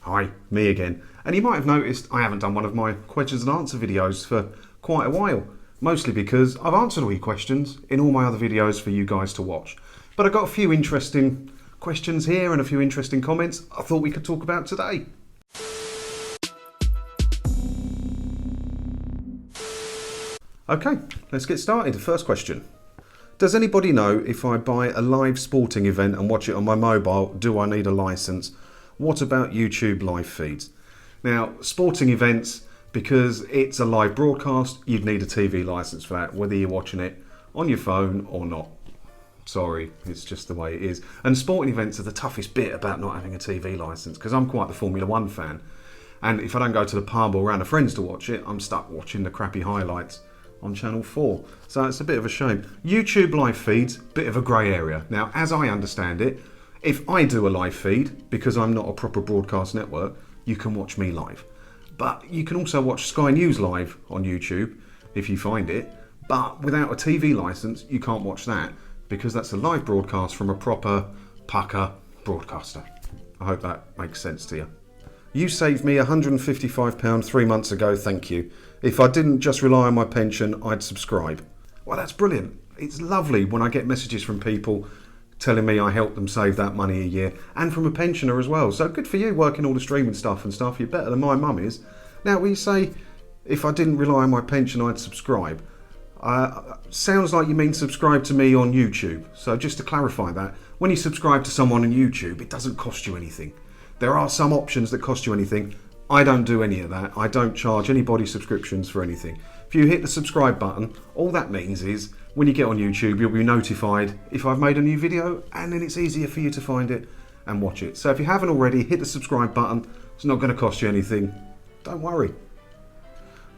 Hi, me again. And you might have noticed I haven't done one of my questions and answer videos for quite a while. Mostly because I've answered all your questions in all my other videos for you guys to watch. But I got a few interesting questions here and a few interesting comments I thought we could talk about today. Okay, let's get started. First question. Does anybody know if I buy a live sporting event and watch it on my mobile, do I need a license? What about YouTube live feeds? Now, sporting events, because it's a live broadcast, you'd need a TV license for that, whether you're watching it on your phone or not. Sorry, it's just the way it is. And sporting events are the toughest bit about not having a TV license, because I'm quite the Formula One fan. And if I don't go to the pub or around to friends to watch it, I'm stuck watching the crappy highlights on Channel 4. So it's a bit of a shame. YouTube live feeds, bit of a grey area. Now, as I understand it, if I do a live feed, because I'm not a proper broadcast network, you can watch me live. But you can also watch Sky News live on YouTube, if you find it. But without a TV licence, you can't watch that, because that's a live broadcast from a proper pucker broadcaster. I hope that makes sense to you. You saved me £155 3 months ago, thank you. If I didn't just rely on my pension, I'd subscribe. Well, that's brilliant. It's lovely when I get messages from people telling me I helped them save that money a year, and from a pensioner as well. So good for you working all the streaming stuff and stuff. You're better than my mum is. Now, when you say, if I didn't rely on my pension, I'd subscribe. Sounds like you mean subscribe to me on YouTube. So just to clarify that, when you subscribe to someone on YouTube, it doesn't cost you anything. There are some options that cost you anything. I don't do any of that. I don't charge anybody subscriptions for anything. If you hit the subscribe button, all that means is when you get on YouTube, you'll be notified if I've made a new video, and then it's easier for you to find it and watch it. So if you haven't already, hit the subscribe button. It's not going to cost you anything. Don't worry.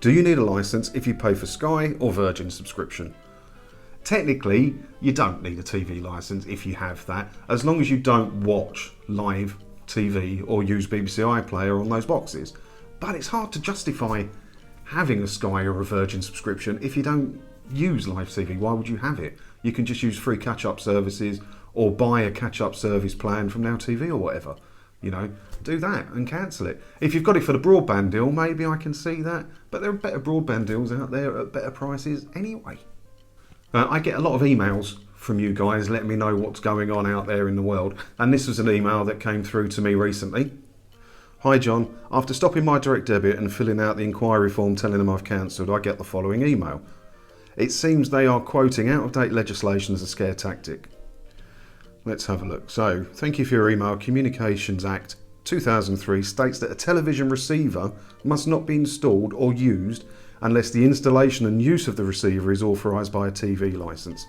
Do you need a license if you pay for Sky or Virgin subscription? Technically, you don't need a TV license if you have that, as long as you don't watch live TV or use BBC iPlayer on those boxes. But it's hard to justify having a Sky or a Virgin subscription if you don't use live TV. Why would you have it? You can just use free catch-up services or buy a catch-up service plan from Now TV or whatever. You know, do that and cancel it. If you've got it for the broadband deal, maybe I can see that. But there are better broadband deals out there at better prices anyway. I get a lot of emails from you guys letting me know what's going on out there in the world, and this was an email that came through to me recently. Hi John, after stopping my direct debit and filling out the inquiry form telling them I've cancelled, I get the following email. It seems they are quoting out-of-date legislation as a scare tactic. Let's have a look. So, thank you for your email. Communications Act 2003 states that a television receiver must not be installed or used unless the installation and use of the receiver is authorised by a TV licence.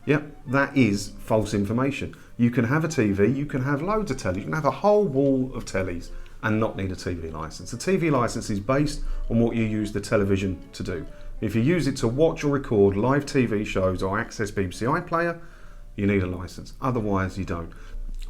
Yep, that is false information. You can have a TV, you can have loads of tellies, you can have a whole wall of tellies and not need a TV licence. The TV licence is based on what you use the television to do. If you use it to watch or record live TV shows or access BBC iPlayer, you need a licence. Otherwise, you don't.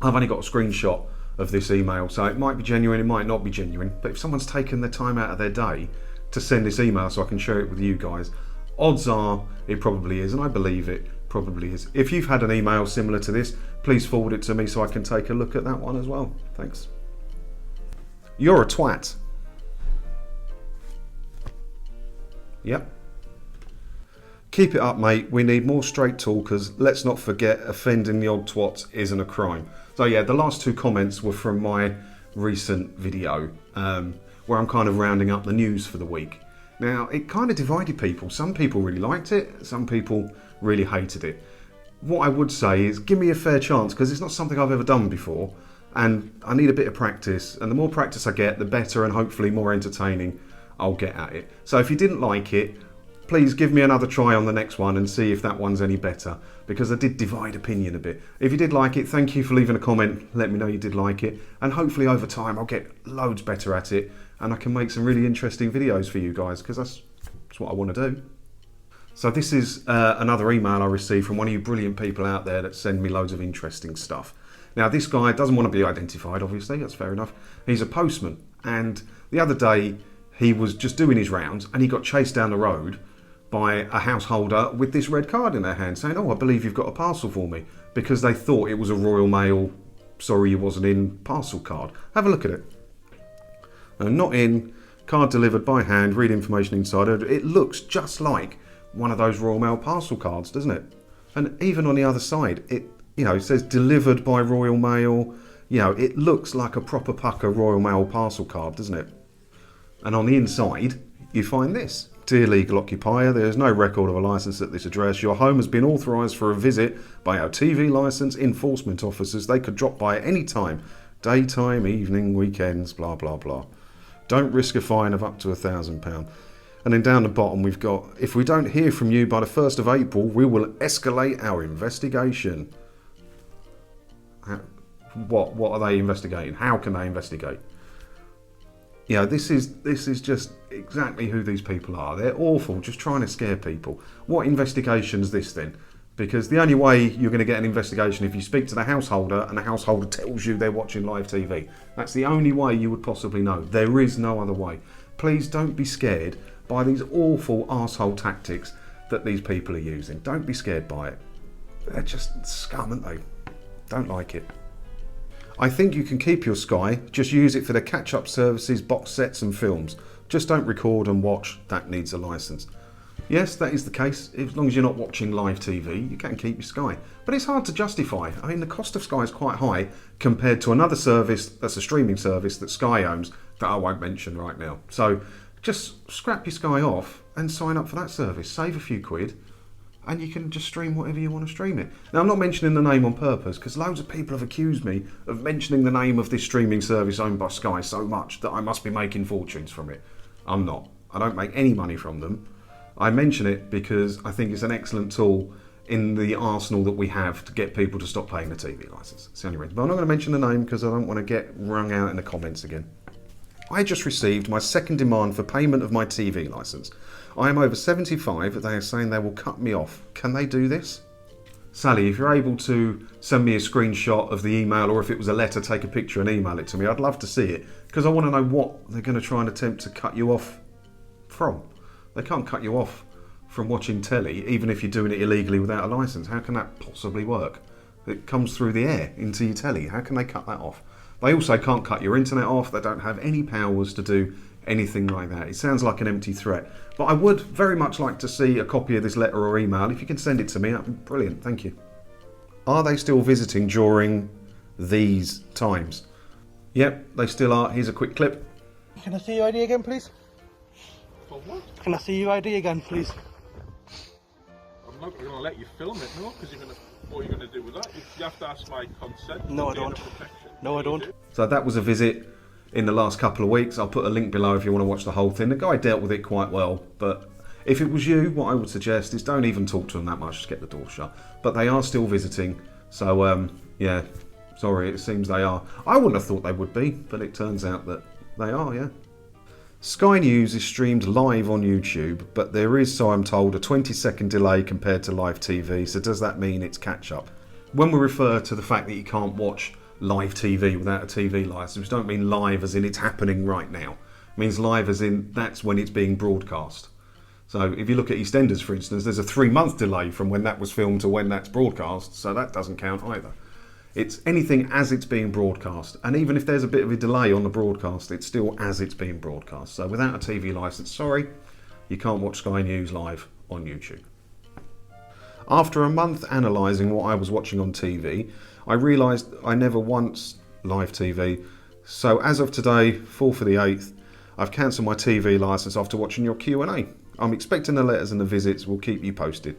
I've only got a screenshot of this email, so it might be genuine, it might not be genuine. But if someone's taken the time out of their day to send this email so I can share it with you guys, odds are it probably is, and I believe it probably is. If you've had an email similar to this, please forward it to me so I can take a look at that one as well. Thanks. You're a twat. Yep. Keep it up, mate. We need more straight talkers. Let's not forget offending the odd twats isn't a crime. So yeah, the last two comments were from my recent video where I'm kind of rounding up the news for the week. Now, it kind of divided people. Some people really liked it. Some people really hated it. What I would say is give me a fair chance, because it's not something I've ever done before. And I need a bit of practice. And the more practice I get, the better and hopefully more entertaining I'll get at it. So if you didn't like it, please give me another try on the next one and see if that one's any better, because I did divide opinion a bit. If you did like it, thank you for leaving a comment. Let me know you did like it. And hopefully over time I'll get loads better at it and I can make some really interesting videos for you guys, because that's what I want to do. So this is another email I received from one of you brilliant people out there that send me loads of interesting stuff. Now this guy doesn't want to be identified, obviously, that's fair enough. He's a postman, and the other day he was just doing his rounds and he got chased down the road by a householder with this red card in their hand saying, "Oh, I believe you've got a parcel for me," because they thought it was a Royal Mail sorry you wasn't in parcel card. Have a look at it. Not in, card delivered by hand, read information inside. It looks just like one of those Royal Mail parcel cards, doesn't it? And even on the other side, it says delivered by Royal Mail. It looks like a proper pucker Royal Mail parcel card, doesn't it? And on the inside, you find this. Dear legal occupier, there is no record of a licence at this address. Your home has been authorised for a visit by our TV licence enforcement officers. They could drop by at any time. Daytime, evening, weekends, blah, blah, blah. Don't risk a fine of up to £1,000. And then down the bottom we've got, if we don't hear from you by the 1st of April, we will escalate our investigation. What are they investigating? How can they investigate? This is just exactly who these people are. They're awful, just trying to scare people. What investigation is this then? Because the only way you're going to get an investigation if you speak to the householder and the householder tells you they're watching live TV. That's the only way you would possibly know. There is no other way. Please don't be scared by these awful arsehole tactics that these people are using. Don't be scared by it. They're just scum, aren't they? Don't like it. I think you can keep your Sky, just use it for the catch-up services, box sets and films. Just don't record and watch, that needs a licence. Yes, that is the case. As long as you're not watching live TV, you can keep your Sky. But it's hard to justify. I mean, the cost of Sky is quite high compared to another service that's a streaming service that Sky owns that I won't mention right now. So just scrap your Sky off and sign up for that service. Save a few quid. And you can just stream whatever you want to stream it. Now, I'm not mentioning the name on purpose because loads of people have accused me of mentioning the name of this streaming service owned by Sky so much that I must be making fortunes from it. I'm not. I don't make any money from them. I mention it because I think it's an excellent tool in the arsenal that we have to get people to stop paying the TV licence. It's the only reason. But I'm not going to mention the name because I don't want to get wrung out in the comments again. I just received my second demand for payment of my TV licence. I am over 75, they are saying they will cut me off. Can they do this? Sally, if you're able to send me a screenshot of the email, or if it was a letter, take a picture and email it to me. I'd love to see it, because I want to know what they're going to try and attempt to cut you off from. They can't cut you off from watching telly, even if you're doing it illegally without a licence. How can that possibly work? It comes through the air into your telly. How can they cut that off? They also can't cut your internet off. They don't have any powers to do anything like that. It sounds like an empty threat. But I would very much like to see a copy of this letter or email. If you can send it to me, that'd be brilliant. Thank you. Are they still visiting during these times? Yep, they still are. Here's a quick clip. Can I see your ID again, please? For what? Can I see your ID again, please? I'm not going to let you film it, no, because what are you going to do with that? You have to ask my consent. No, I don't. No, I don't. So that was a visit in the last couple of weeks. I'll put a link below if you want to watch the whole thing. The guy dealt with it quite well, but if it was you, what I would suggest is don't even talk to them that much, just get the door shut. But they are still visiting, so yeah, sorry, it seems they are. I wouldn't have thought they would be, but it turns out that they are, yeah. Sky News is streamed live on YouTube, but there is, so I'm told, a 20-second delay compared to live TV, so does that mean it's catch-up? When we refer to the fact that you can't watch live TV without a TV licence, we don't mean live as in it's happening right now. It means live as in that's when it's being broadcast. So if you look at EastEnders, for instance, there's a 3-month delay from when that was filmed to when that's broadcast, so that doesn't count either. It's anything as it's being broadcast, and even if there's a bit of a delay on the broadcast, it's still as it's being broadcast. So without a TV licence, sorry, you can't watch Sky News live on YouTube. After a month analysing what I was watching on TV, I realised I never once live TV. So as of today, 4th of the 8th, I've cancelled my TV licence after watching your Q&A. I'm expecting the letters and the visits. Will keep you posted.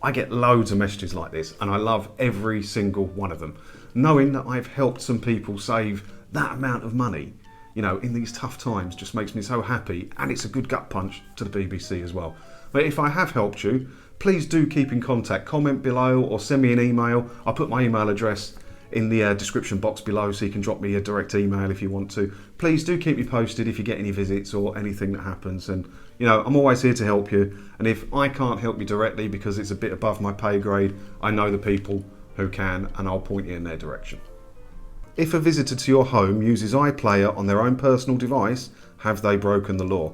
I get loads of messages like this, and I love every single one of them. Knowing that I've helped some people save that amount of money, you know, in these tough times just makes me so happy, and it's a good gut punch to the BBC as well. But if I have helped you, please do keep in contact. Comment below or send me an email. I'll put my email address in the description box below, so you can drop me a direct email if you want to. Please do keep me posted if you get any visits or anything that happens, and you know, I'm always here to help you, and if I can't help you directly because it's a bit above my pay grade, I know the people who can, and I'll point you in their direction. If a visitor to your home uses iPlayer on their own personal device, have they broken the law?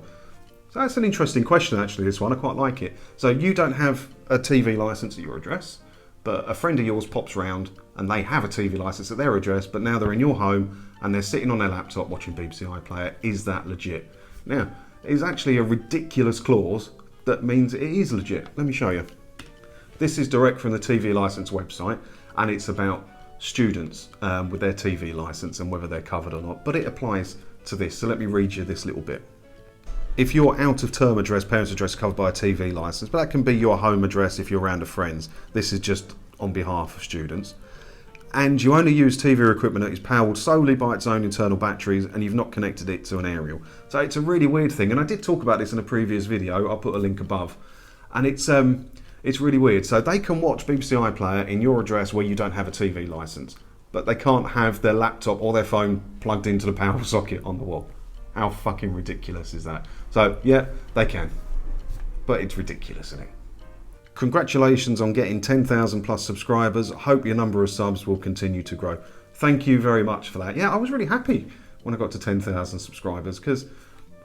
So that's an interesting question actually, this one, I quite like it. So you don't have a TV licence at your address, but a friend of yours pops round and they have a TV license at their address, but now they're in your home and they're sitting on their laptop watching BBC iPlayer. Is that legit? Now, it is actually a ridiculous clause that means it is legit. Let me show you. This is direct from the TV license website, and it's about students with their TV license and whether they're covered or not, but it applies to this. So let me read you this little bit. If your out of term address, parents' address covered by a TV license, but that can be your home address if you're around a friend's. This is just on behalf of students. And you only use TV equipment that is powered solely by its own internal batteries and you've not connected it to an aerial. So it's a really weird thing, and I did talk about this in a previous video. I'll put a link above. And it's really weird. So they can watch BBC iPlayer in your address where you don't have a TV license, but they can't have their laptop or their phone plugged into the power socket on the wall. How fucking ridiculous is that? So yeah, they can, but it's ridiculous, isn't it? Congratulations on getting 10,000 plus subscribers. I hope your number of subs will continue to grow. Thank you very much for that. Yeah, I was really happy when I got to 10,000 subscribers because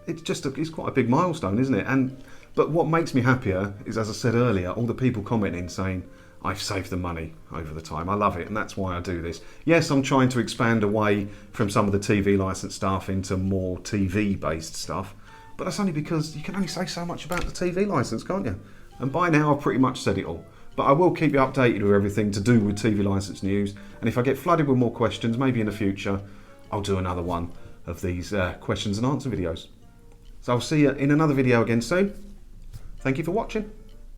it's quite a big milestone, isn't it? But what makes me happier is, as I said earlier, all the people commenting saying, I've saved the money over the time. I love it, and that's why I do this. Yes, I'm trying to expand away from some of the TV license stuff into more TV-based stuff, but that's only because you can only say so much about the TV license, can't you? And by now, I've pretty much said it all. But I will keep you updated with everything to do with TV license news, and if I get flooded with more questions, maybe in the future, I'll do another one of these questions and answer videos. So I'll see you in another video again soon. Thank you for watching.